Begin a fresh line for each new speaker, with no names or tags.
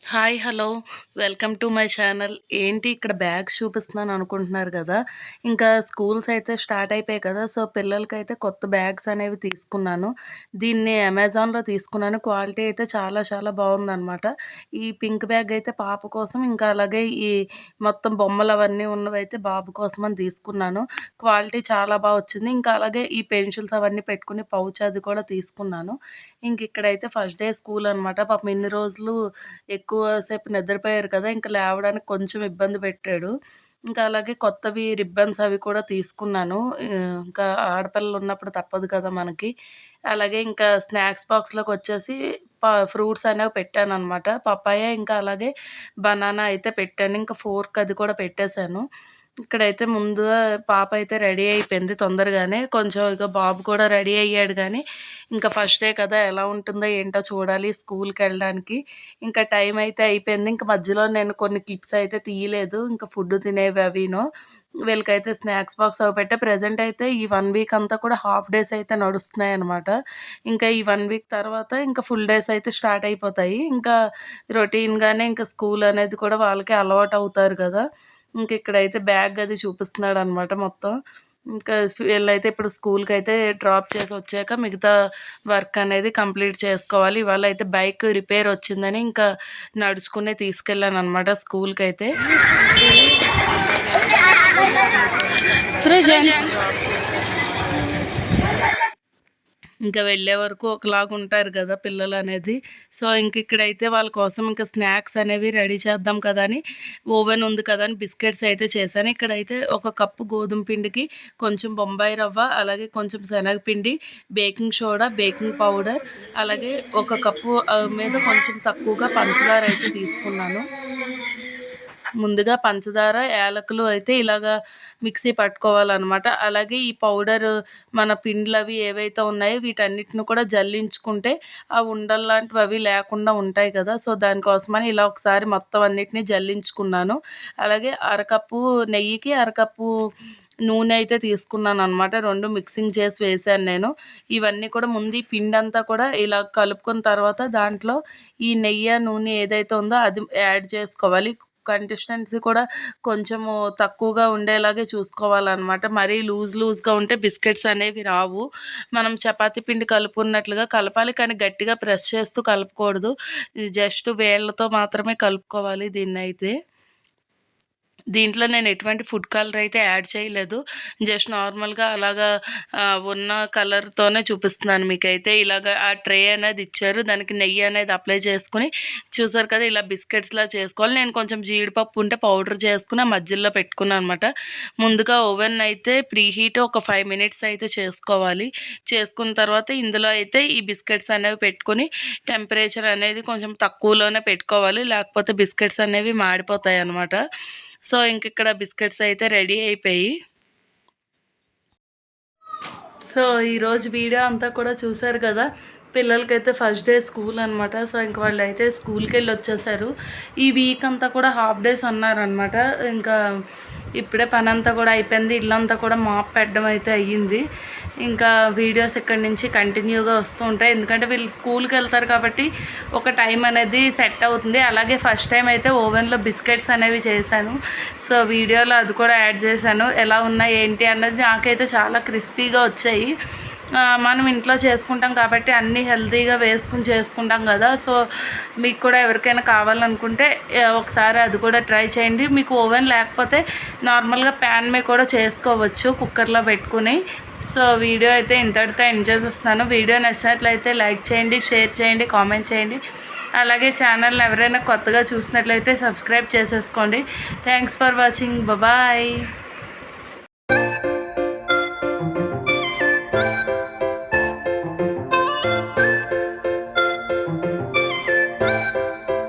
Hi hello welcome to my channel. ఏంటి ఇక్కడ bags చూపిస్తున్నాను అనుకుంటున్నారు కదా. ఇంకా స్కూల్స్ అయితే స్టార్ట్ అయిపోయాయి కదా. సో పిల్లలకైతే కొత్త బ్యాగ్స్ అనేవి తీసుకున్నాను. దీన్ని అమెజాన్లో తీసుకున్నాను. క్వాలిటీ అయితే చాలా చాలా బాగుందన్నమాట. ఈ పింక్ బ్యాగ్ అయితే పాప కోసం, ఇంకా అలాగే ఈ మొత్తం బొమ్మలు అవన్నీ ఉన్నవైతే బాబు కోసం అని తీసుకున్నాను. క్వాలిటీ చాలా బాగా వచ్చింది. ఇంకా అలాగే ఈ పెన్సిల్స్ అవన్నీ పెట్టుకుని పౌచ్ అది కూడా తీసుకున్నాను. ఇంక ఇక్కడైతే ఫస్ట్ డే స్కూల్ అనమాట. పాపం ఇన్ని రోజులు ఎక్కువ సేపు నిద్రపోయారు కదా. ఇంక లేవడానికి కొంచెం ఇబ్బంది పెట్టాడు. ఇంకా అలాగే కొత్తవి రిబ్బన్స్ అవి కూడా తీసుకున్నాను. ఇంకా ఆడపిల్లలు ఉన్నప్పుడు తప్పదు కదా మనకి. అలాగే ఇంకా స్నాక్స్ బాక్స్‌లోకొచ్చేసి ఫ్రూట్స్ అనేవి పెట్టాననమాట. పపాయ ఇంకా అలాగే బనానా అయితే పెట్టాను. ఇంకా ఫోర్క్ అది కూడా పెట్టేశాను. ఇక్కడైతే ముందుగా పాప అయితే రెడీ అయిపోయింది తొందరగానే. కొంచెం ఇక బాబు కూడా రెడీ అయ్యాడు గానీ, ఇంకా ఫస్ట్ డే కదా ఎలా ఉంటుందో ఏంటో చూడాలి స్కూల్‌కెళ్ళడానికి. ఇంకా టైం అయితే అయిపోయింది. ఇంక మధ్యలో నేను కొన్ని క్లిప్స్ అయితే తీయలేదు. ఇంకా ఫుడ్ తినేవి అవిను. వీళ్ళకైతే స్నాక్స్ బాక్స్ అవి పెట్టా. ప్రెజెంట్ అయితే ఈ 1 వీక్ అంతా కూడా హాఫ్ డేస్ అయితే నడుస్తున్నాయనమాట. ఇంకా ఈ 1 వీక్ తర్వాత ఇంకా ఫుల్ డేస్ అయితే స్టార్ట్ అయిపోతాయి. ఇంకా రొటీన్‌గానే ఇంకా స్కూల్ అనేది కూడా వాళ్ళకి అలవాటవుతారు కదా. ఇంక ఇక్కడైతే బ్యాగ్ అది చూపిస్తున్నాడనమాట మొత్తం. ఇంకా వీళ్ళైతే ఇప్పుడు స్కూల్‌కైతే డ్రాప్ చేసి వచ్చాక మిగతా వర్క్ అనేది కంప్లీట్ చేసుకోవాలి. ఇవాళ అయితే బైక్ రిపేర్ వచ్చిందని ఇంకా నడుచుకునే తీసుకెళ్ళాననమాట స్కూల్‌కైతే. సృజన్ ఇంకా వెళ్ళే వరకు ఒకలాగుంటారు కదా పిల్లలనేది. సో, ఇక్కడైతే వాళ్ళ కోసం ఇంకా స్నాక్స్ అనేవి రెడీ చేద్దాం కదా అని, ఓవెన్ ఉంది కదా అని బిస్కెట్స్ అయితే చేశాను. ఇక్కడైతే ఒక కప్పు గోధుమ పిండికి కొంచెం బొంబాయి రవ్వ, అలాగే కొంచెం శనగపిండి, బేకింగ్ సోడా, బేకింగ్ పౌడర్, అలాగే ఒక కప్పు మీద కొంచెం తక్కువగా పంచదార అయితే తీసుకున్నాను. ముందుగా పంచదార, యాలకులు అయితే ఇలాగా మిక్సీ పట్టుకోవాలనమాట. అలాగే ఈ పౌడరు మన పిండ్లవి ఏవైతే ఉన్నాయో వీటన్నిటిని కూడా జల్లించుకుంటే ఆ ఉండల్లాంటివి అవి లేకుండా ఉంటాయి కదా. సో, దానికోసమని ఇలా ఒకసారి మొత్తం అన్నిటిని జల్లించుకున్నాను. అలాగే అరకప్పు నెయ్యికి అరకప్పు నూనె అయితే తీసుకున్నాననమాట. 2 మిక్సింగ్ చేసి వేశాను నేను. ఇవన్నీ కూడా ముందు ఈ పిండంతా కూడా ఇలా కలుపుకున్న తర్వాత దాంట్లో ఈ నెయ్యి, నూనె ఏదైతే ఉందో అది యాడ్ చేసుకోవాలి. కన్సిస్టెన్సీ కూడా కొంచెము తక్కువగా ఉండేలాగే చూసుకోవాలనమాట. మరీ లూజ్‌గా ఉంటే బిస్కెట్స్ అనేవి రావు. మనం చపాతీ పిండి కలుపుకున్నట్లుగా కలపాలి, కానీ గట్టిగా ప్రెస్ చేస్తూ కలపకూడదు. ఇది జస్ట్ వేళ్ళతో మాత్రమే కలుపుకోవాలి దీన్నైతే. దీంట్లో నేను ఎటువంటి ఫుడ్ కలర్ అయితే యాడ్ చేయలేదు. జస్ట్ నార్మల్‌గా అలాగా ఉన్న కలర్‌తోనే చూపిస్తున్నాను మీకైతే. ఇలాగ ఆ ట్రే అనేది ఇచ్చారు. దానికి నెయ్యి అనేది అప్లై చేసుకొని చూసారు కదా, ఇలా బిస్కెట్స్‌లా చేసుకోవాలి. నేను కొంచెం జీడిపప్పు ఉంటే పౌడర్ చేసుకొని ఆ మధ్యలో పెట్టుకున్నాను అనమాట. ముందుగా ఓవెన్ అయితే ప్రీహీట్ ఒక 5 మినిట్స్ అయితే చేసుకోవాలి. చేసుకున్న తర్వాత ఇందులో అయితే ఈ బిస్కెట్స్ అనేవి పెట్టుకొని టెంపరేచర్ అనేది కొంచెం తక్కువలోనే పెట్టుకోవాలి. లేకపోతే బిస్కెట్స్ అనేవి మాడిపోతాయన్నమాట. సో, ఇక్కడ బిస్కెట్స్ అయితే రెడీ అయిపోయి. సో, ఈరోజు వీడియో అంతా కూడా చూసారు కదా. పిల్లలకైతే ఫస్ట్ డే స్కూల్ అనమాట. సో, వాళ్ళైతే స్కూల్‌కెళ్ళి వచ్చేసారు. ఈ వీక్ అంతా కూడా హాఫ్ డేస్ అన్నారనమాట. ఇంకా ఇప్పుడే పనంతా కూడా అయిపోయింది. ఇల్లంతా కూడా మాప్ పెట్టడం అయితే అయ్యింది. ఇంకా వీడియోస్ ఇక్కడి నుంచి కంటిన్యూగా వస్తూ ఉంటాయి. ఎందుకంటే వీళ్ళు స్కూల్కి వెళ్తారు కాబట్టి ఒక టైం అనేది సెట్ అవుతుంది. అలాగే ఫస్ట్ టైం అయితే ఓవెన్లో బిస్కెట్స్ అనేవి చేశాను. సో, వీడియోలో అది కూడా యాడ్ చేశాను. ఎలా ఉన్నాయి ఏంటి అన్నది. నాకైతే చాలా క్రిస్పీగా వచ్చాయి. మనం ఇంట్లో చేసుకుంటాం కాబట్టి అన్నీ హెల్తీగా వేసుకుని చేసుకుంటాం కదా. సో, మీకు కూడా ఎవరికైనా కావాలనుకుంటే ఒకసారి అది కూడా ట్రై చేయండి. మీకు ఓవెన్ లేకపోతే నార్మల్గా ప్యాన్ మీద కూడా చేసుకోవచ్చు, కుక్కర్లో పెట్టుకుని. సో, వీడియో అయితే ఇంతటితో ఎండ్ చేసేస్తున్నాను. వీడియో నచ్చినట్లయితే లైక్ చేయండి, షేర్ చేయండి, కామెంట్ చేయండి. అలాగే ఛానల్ని ఎవరైనా కొత్తగా చూసినట్లయితే సబ్స్క్రైబ్ చేసేసుకోండి. Thanks for watching. బాయ్.